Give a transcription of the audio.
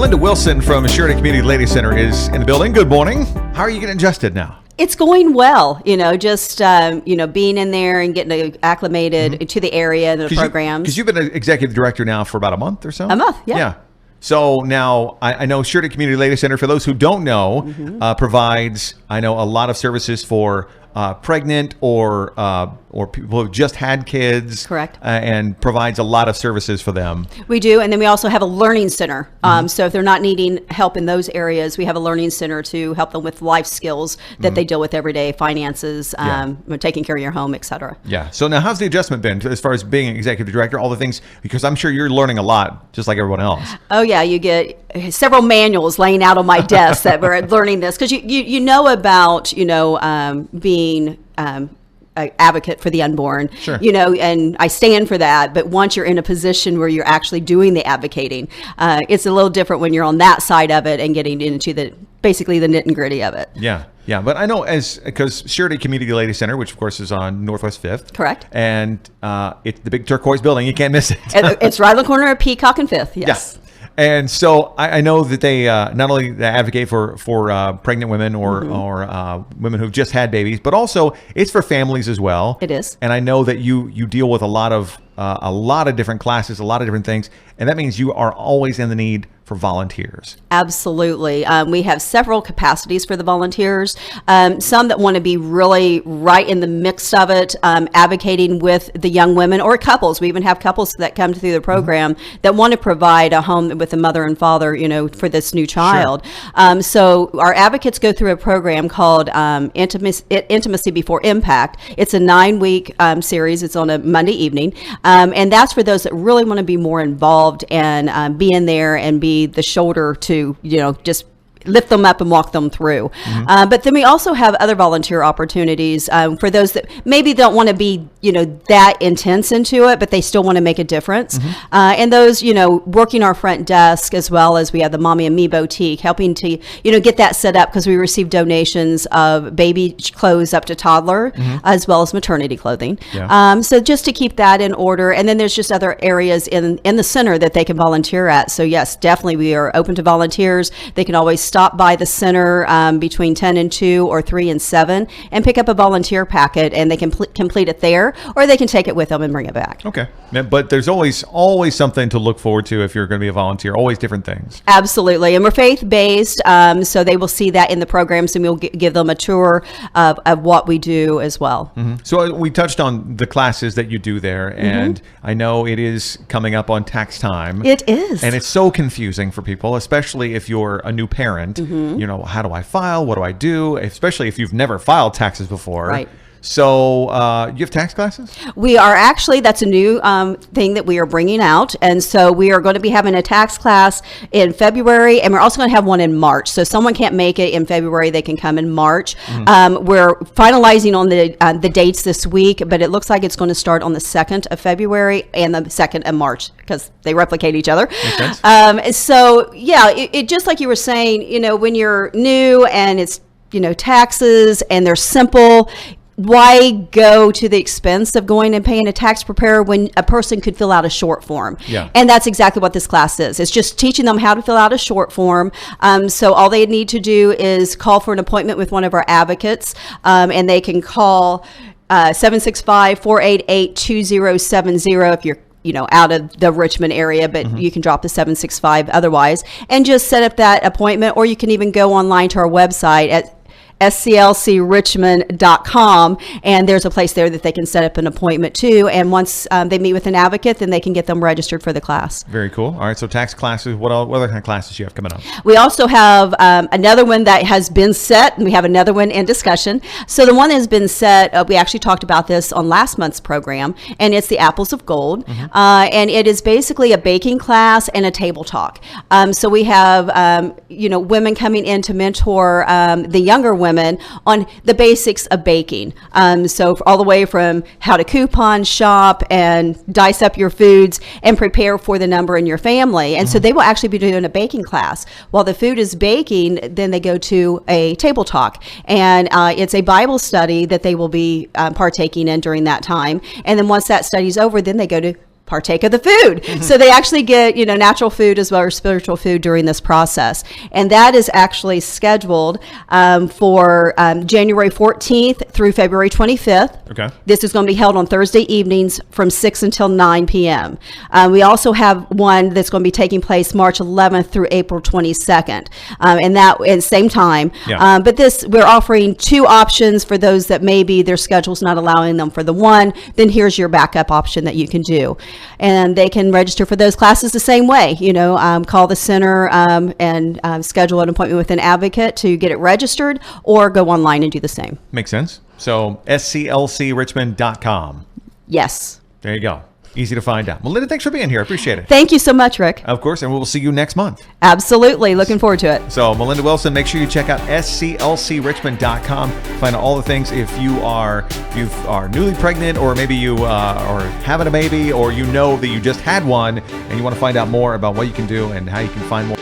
Linda Wilson from Sheridan Community Ladies Center is in the building. Good morning. How are you getting adjusted now? It's going well, just being in there and getting acclimated to the area and the programs. Because you've been an executive director now for about a month or so? A month, yeah. Yeah. So now I know Sheridan Community Ladies Center, for those who don't know, provides, I know, a lot of services for pregnant or people who've just had kids. Correct. And provides a lot of services for them. We do. And then we also have a learning center. So if they're not needing help in those areas, we have a learning center to help them with life skills that they deal with every day, finances, taking care of your home, et cetera. Yeah. So now how's the adjustment been as far as being an executive director, all the things, because I'm sure you're learning a lot just like everyone else. Oh, yeah. You get several manuals laying out on my desk that we're learning this because you know about, being an advocate for the unborn, Sure. And I stand for that. But once you're in a position where you're actually doing the advocating, it's a little different when you're on that side of it and getting into basically the nit and gritty of it. Yeah. Yeah. But I know because Sheridan Community Ladies Center, which of course is on Northwest 5th. Correct. And it's the big turquoise building. You can't miss it. It's right on the corner of Peacock and 5th. Yes. Yeah. And so I know that they not only advocate for pregnant women or women who've just had babies, but also it's for families as well. It is. And I know that you deal with a lot of different classes, a lot of different things, and that means you are always in the need for volunteers. Absolutely. We have several capacities for the volunteers. Some that want to be really right in the mix of it, advocating with the young women or couples. We even have couples that come through the program that want to provide a home with a mother and father, for this new child. Sure. So our advocates go through a program called Intimacy Before Impact. It's a 9-week series. It's on a Monday evening. And that's for those that really want to be more involved and be in there and be the shoulder to, just lift them up and walk them through. But then we also have other volunteer opportunities for those that maybe don't want to be, that intense into it, but they still want to make a difference. And those, working our front desk, as well as we have the Mommy and Me Boutique, helping to, get that set up because we receive donations of baby clothes up to toddler, as well as maternity clothing. Yeah. So just to keep that in order. And then there's just other areas in the center that they can volunteer at. So yes, definitely we are open to volunteers. They can always stop by the center between 10 and 2 or 3 and 7 and pick up a volunteer packet, and they can complete it there, or they can take it with them and bring it back. Okay. But there's always something to look forward to if you're going to be a volunteer, always different things. Absolutely. And we're faith-based, so they will see that in the programs, and we'll give them a tour of what we do as well. So we touched on the classes that you do there, and I know it is coming up on tax time. It is. And it's so confusing for people, especially if you're a new parent. How do I file? What do I do? Especially if you've never filed taxes before. Right. So you have tax classes? We are actually, that's a new thing that we are bringing out. And so we are going to be having a tax class in February, and we're also going to have one in March. So if someone can't make it in February, they can come in March. We're finalizing on the dates this week, but it looks like it's going to start on the 2nd of February and the 2nd of March because they replicate each other. Makes sense. So yeah, it just like you were saying, when you're new and it's, taxes and they're simple, why go to the expense of going and paying a tax preparer when a person could fill out a short form? Yeah. And that's exactly what this class is. It's just teaching them how to fill out a short form. So all they need to do is call for an appointment with one of our advocates, and they can call 765-488-2070 if you're out of the Richmond area, but you can drop the 765 otherwise, and just set up that appointment, or you can even go online to our website at sclcrichmond.com, and there's a place there that they can set up an appointment too. And once they meet with an advocate, then they can get them registered for the class. Very cool. All right, so tax classes. What other kind of classes do you have coming up? We also have another one that has been set, and we have another one in discussion. So the one that has been set, we actually talked about this on last month's program, and it's the Apples of Gold. And it is basically a baking class and a table talk. So we have women coming in to mentor the younger women on the basics of baking. So all the way from how to coupon shop and dice up your foods and prepare for the number in your family. And so they will actually be doing a baking class. While the food is baking, then they go to a table talk. And it's a Bible study that they will be partaking in during that time. And then once that study's over, then they go to partake of the food. So they actually get, natural food as well as spiritual food during this process. And that is actually scheduled for January 14th through February 25th. Okay. This is going to be held on Thursday evenings from 6 until 9 p.m. We also have one that's going to be taking place March 11th through April 22nd. And that at the same time. Yeah. But we're offering 2 options for those that maybe their schedule's not allowing them for the one. Then here's your backup option that you can do. And they can register for those classes the same way, call the center and schedule an appointment with an advocate to get it registered, or go online and do the same. Makes sense. So sclcrichmond.com. Yes. There you go. Easy to find out. Well, Linda, thanks for being here. I appreciate it. Thank you so much, Rick. Of course, and we will see you next month. Absolutely. Looking forward to it. So, Melinda Wilson, make sure you check out sclcrichmond.com. Find out all the things if you are newly pregnant, or maybe you are having a baby, or that you just had one and you want to find out more about what you can do and how you can find more